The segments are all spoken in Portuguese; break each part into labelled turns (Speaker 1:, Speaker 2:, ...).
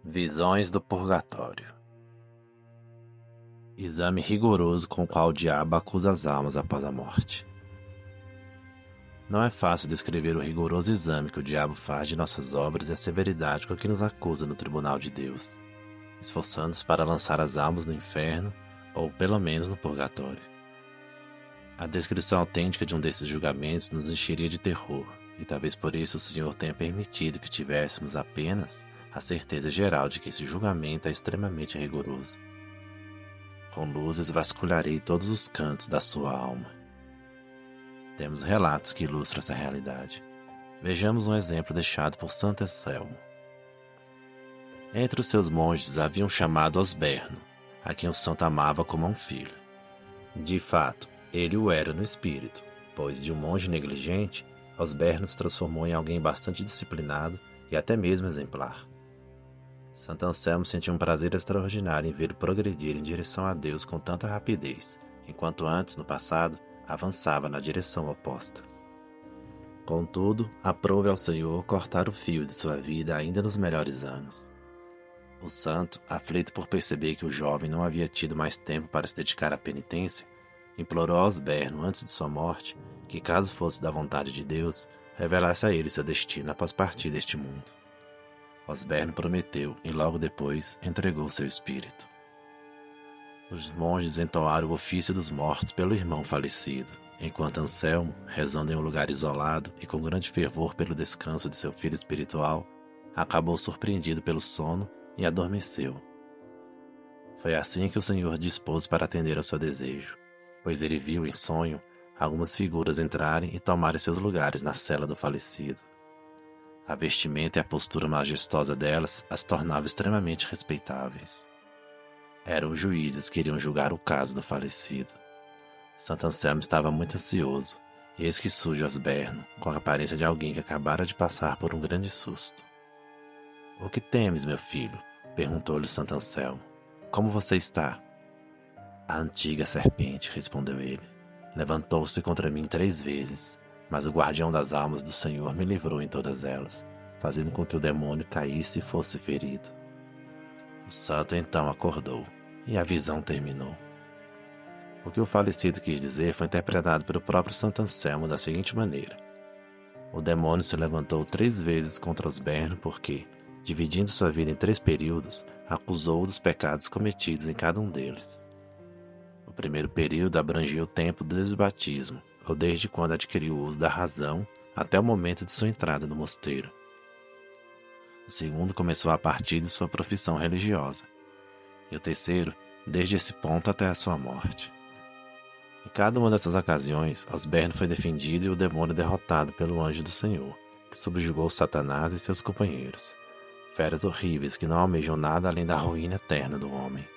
Speaker 1: Visões do Purgatório. Exame rigoroso com o qual o diabo acusa as almas após a morte. Não é fácil descrever o rigoroso exame que o diabo faz de nossas obras e a severidade com que nos acusa no tribunal de Deus, esforçando-se para lançar as almas no inferno ou pelo menos no purgatório. A descrição autêntica de um desses julgamentos nos encheria de terror, e talvez por isso o Senhor tenha permitido que tivéssemos apenas a certeza geral de que esse julgamento é extremamente rigoroso. Com luzes vasculharei todos os cantos da sua alma. Temos relatos que ilustram essa realidade. Vejamos um exemplo deixado por Santo Anselmo. Entre os seus monges havia um chamado Osberno, a quem o santo amava como a um filho. De fato, ele o era no espírito, pois de um monge negligente, Osberno se transformou em alguém bastante disciplinado e até mesmo exemplar. Santo Anselmo sentia um prazer extraordinário em vê-lo progredir em direção a Deus com tanta rapidez, enquanto antes, no passado, avançava na direção oposta. Contudo, aprove ao Senhor cortar o fio de sua vida ainda nos melhores anos. O santo, aflito por perceber que o jovem não havia tido mais tempo para se dedicar à penitência, implorou a Osberno antes de sua morte que, caso fosse da vontade de Deus, revelasse a ele seu destino após partir deste mundo. Osberno prometeu e logo depois entregou seu espírito. Os monges entoaram o ofício dos mortos pelo irmão falecido, enquanto Anselmo, rezando em um lugar isolado e com grande fervor pelo descanso de seu filho espiritual, acabou surpreendido pelo sono e adormeceu. Foi assim que o Senhor dispôs para atender ao seu desejo, pois ele viu em sonho algumas figuras entrarem e tomarem seus lugares na cela do falecido. A vestimenta e a postura majestosa delas as tornava extremamente respeitáveis. Eram os juízes que iriam julgar o caso do falecido. Santo Anselmo estava muito ansioso, e eis que surge Osberno, com a aparência de alguém que acabara de passar por um grande susto. — O que temes, meu filho? Perguntou-lhe Santo Anselmo. — Como você está? — A antiga serpente, respondeu ele, levantou-se contra mim 3 vezes, mas o guardião das almas do Senhor me livrou em todas elas, fazendo com que o demônio caísse e fosse ferido. O santo então acordou, e a visão terminou. O que o falecido quis dizer foi interpretado pelo próprio Santo Anselmo da seguinte maneira: o demônio se levantou 3 vezes contra Osberno porque, dividindo sua vida em 3 períodos, acusou-o dos pecados cometidos em cada um deles. O primeiro período abrangia o tempo desde o batismo, ou desde quando adquiriu o uso da razão até o momento de sua entrada no mosteiro. O segundo começou a partir de sua profissão religiosa, e o terceiro, desde esse ponto até a sua morte. Em cada uma dessas ocasiões, Osberno foi defendido e o demônio derrotado pelo anjo do Senhor, que subjugou Satanás e seus companheiros, feras horríveis que não almejam nada além da ruína eterna do homem.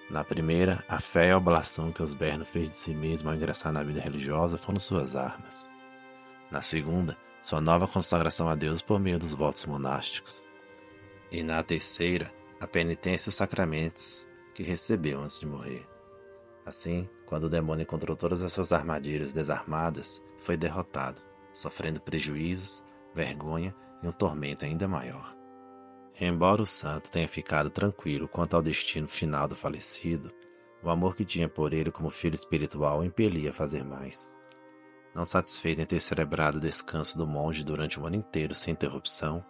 Speaker 1: Na primeira, a fé e a oblação que Osberno fez de si mesmo ao ingressar na vida religiosa foram suas armas. Na segunda, sua nova consagração a Deus por meio dos votos monásticos. E na terceira, a penitência e os sacramentos que recebeu antes de morrer. Assim, quando o demônio encontrou todas as suas armadilhas desarmadas, foi derrotado, sofrendo prejuízos, vergonha e um tormento ainda maior. Embora o santo tenha ficado tranquilo quanto ao destino final do falecido, o amor que tinha por ele como filho espiritual o impelia a fazer mais. Não satisfeito em ter celebrado o descanso do monge durante um ano inteiro sem interrupção,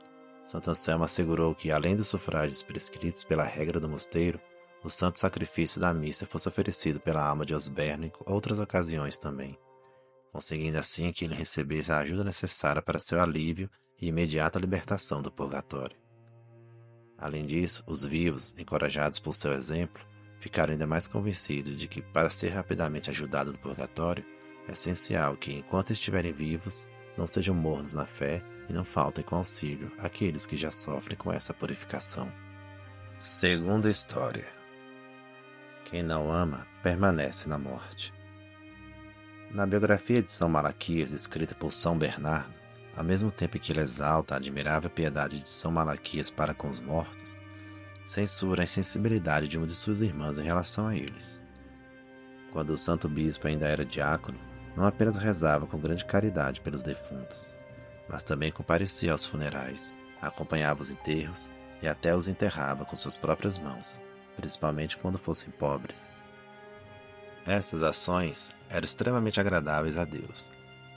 Speaker 1: Santo Anselmo assegurou que, além dos sufrágios prescritos pela regra do mosteiro, o santo sacrifício da missa fosse oferecido pela alma de Osberno em outras ocasiões também, conseguindo assim que ele recebesse a ajuda necessária para seu alívio e imediata libertação do purgatório. Além disso, os vivos, encorajados por seu exemplo, ficaram ainda mais convencidos de que, para ser rapidamente ajudado no purgatório, é essencial que, enquanto estiverem vivos, não sejam mornos na fé e não faltem com auxílio àqueles que já sofrem com essa purificação. Segunda história. Quem não ama, permanece na morte. Na biografia de São Malaquias, escrita por São Bernardo, ao mesmo tempo que ele exalta a admirável piedade de São Malaquias para com os mortos, censura a insensibilidade de uma de suas irmãs em relação a eles. Quando o santo bispo ainda era diácono, não apenas rezava com grande caridade pelos defuntos, mas também comparecia aos funerais, acompanhava os enterros e até os enterrava com suas próprias mãos, principalmente quando fossem pobres. Essas ações eram extremamente agradáveis a Deus,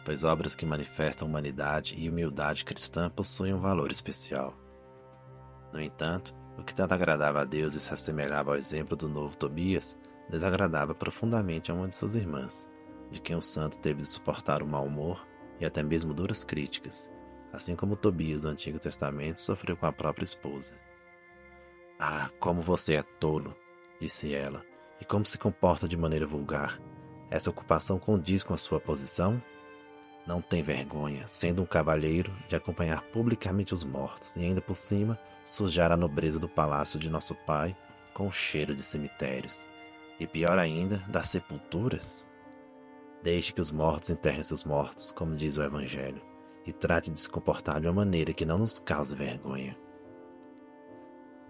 Speaker 1: pois obras que manifestam humanidade e humildade cristã possuem um valor especial. No entanto, o que tanto agradava a Deus e se assemelhava ao exemplo do novo Tobias, desagradava profundamente a uma de suas irmãs, de quem o santo teve de suportar o mau humor e até mesmo duras críticas, assim como Tobias do Antigo Testamento sofreu com a própria esposa. "Ah, como você é tolo", disse ela, "e como se comporta de maneira vulgar. Essa ocupação condiz com a sua posição? Não tem vergonha, sendo um cavalheiro, de acompanhar publicamente os mortos e ainda por cima sujar a nobreza do palácio de nosso pai com o cheiro de cemitérios. E pior ainda, das sepulturas? Deixe que os mortos enterrem seus mortos, como diz o Evangelho, e trate de se comportar de uma maneira que não nos cause vergonha."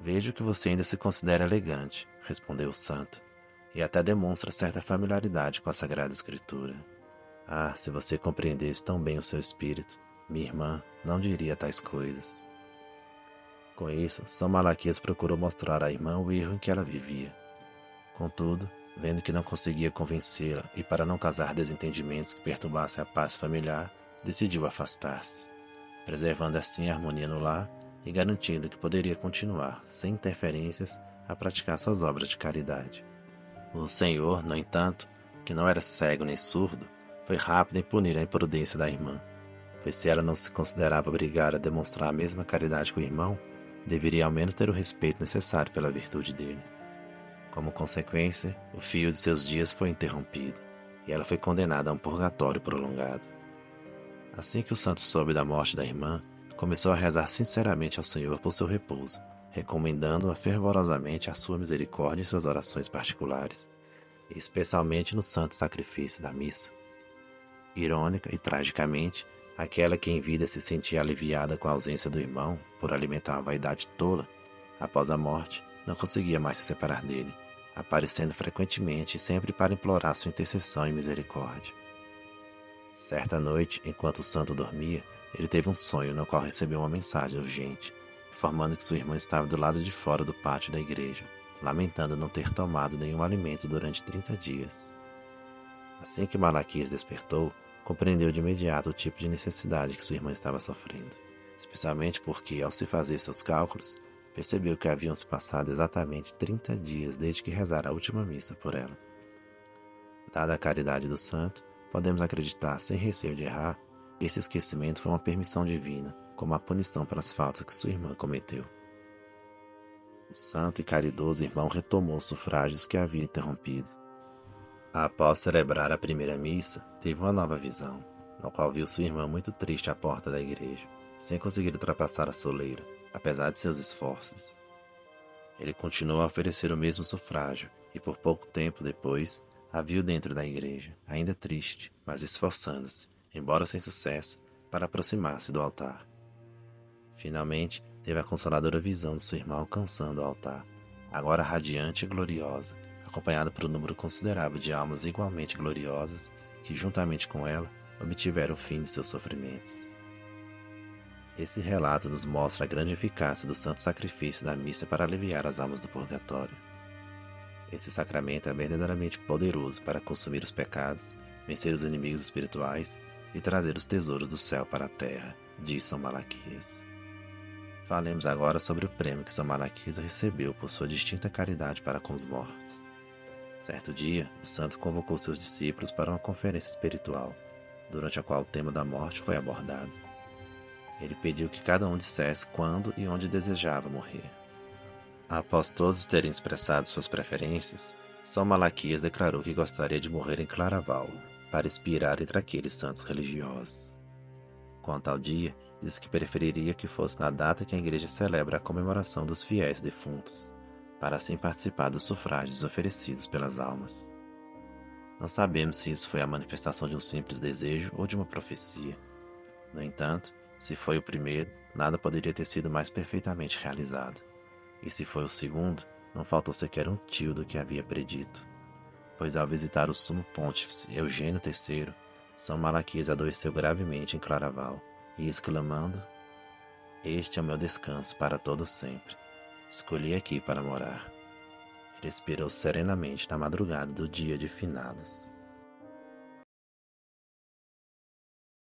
Speaker 1: "Vejo que você ainda se considera elegante", respondeu o santo, "e até demonstra certa familiaridade com a Sagrada Escritura. Ah, se você compreendesse tão bem o seu espírito, minha irmã não diria tais coisas." Com isso, São Malaquias procurou mostrar à irmã o erro em que ela vivia. Contudo, vendo que não conseguia convencê-la e para não causar desentendimentos que perturbassem a paz familiar, decidiu afastar-se, preservando assim a harmonia no lar e garantindo que poderia continuar, sem interferências, a praticar suas obras de caridade. O Senhor, no entanto, que não era cego nem surdo, foi rápido em punir a imprudência da irmã, pois se ela não se considerava obrigada a demonstrar a mesma caridade que o irmão, deveria ao menos ter o respeito necessário pela virtude dele. Como consequência, o fio de seus dias foi interrompido, e ela foi condenada a um purgatório prolongado. Assim que o santo soube da morte da irmã, começou a rezar sinceramente ao Senhor por seu repouso, recomendando-a fervorosamente à sua misericórdia em suas orações particulares, e especialmente no santo sacrifício da missa. Irônica e tragicamente, aquela que em vida se sentia aliviada com a ausência do irmão por alimentar uma vaidade tola, após a morte, não conseguia mais se separar dele, aparecendo frequentemente e sempre para implorar sua intercessão e misericórdia. Certa noite, enquanto o santo dormia, ele teve um sonho no qual recebeu uma mensagem urgente, informando que sua irmã estava do lado de fora do pátio da igreja, lamentando não ter tomado nenhum alimento durante 30 dias. Assim que Malaquias despertou, compreendeu de imediato o tipo de necessidade que sua irmã estava sofrendo, especialmente porque, ao se fazer seus cálculos, percebeu que haviam se passado exatamente 30 dias desde que rezara a última missa por ela. Dada a caridade do santo, podemos acreditar, sem receio de errar, que esse esquecimento foi uma permissão divina, como a punição pelas faltas que sua irmã cometeu. O santo e caridoso irmão retomou os sufrágios que havia interrompido. Após celebrar a primeira missa, teve uma nova visão, no qual viu sua irmã muito triste à porta da igreja, sem conseguir ultrapassar a soleira, apesar de seus esforços. Ele continuou a oferecer o mesmo sufrágio, e por pouco tempo depois, a viu dentro da igreja, ainda triste, mas esforçando-se, embora sem sucesso, para aproximar-se do altar. Finalmente, teve a consoladora visão de sua irmã alcançando o altar, agora radiante e gloriosa, acompanhada por um número considerável de almas igualmente gloriosas que, juntamente com ela, obtiveram o fim de seus sofrimentos. Esse relato nos mostra a grande eficácia do santo sacrifício da missa para aliviar as almas do purgatório. Esse sacramento é verdadeiramente poderoso para consumir os pecados, vencer os inimigos espirituais e trazer os tesouros do céu para a terra, diz São Malaquias. Falemos agora sobre o prêmio que São Malaquias recebeu por sua distinta caridade para com os mortos. Certo dia, o santo convocou seus discípulos para uma conferência espiritual, durante a qual o tema da morte foi abordado. Ele pediu que cada um dissesse quando e onde desejava morrer. Após todos terem expressado suas preferências, São Malaquias declarou que gostaria de morrer em Claraval, para expirar entre aqueles santos religiosos. Quanto ao dia, disse que preferiria que fosse na data que a igreja celebra a comemoração dos fiéis defuntos, para assim participar dos sufrágios oferecidos pelas almas. Não sabemos se isso foi a manifestação de um simples desejo ou de uma profecia. No entanto, se foi o primeiro, nada poderia ter sido mais perfeitamente realizado. E se foi o segundo, não faltou sequer um tio do que havia predito. Pois ao visitar o sumo pontífice Eugênio III, São Malaquias adoeceu gravemente em Claraval, e exclamando: Este é o meu descanso para todo sempre. Escolhi aqui para morar. Ele expirou serenamente na madrugada do dia de finados.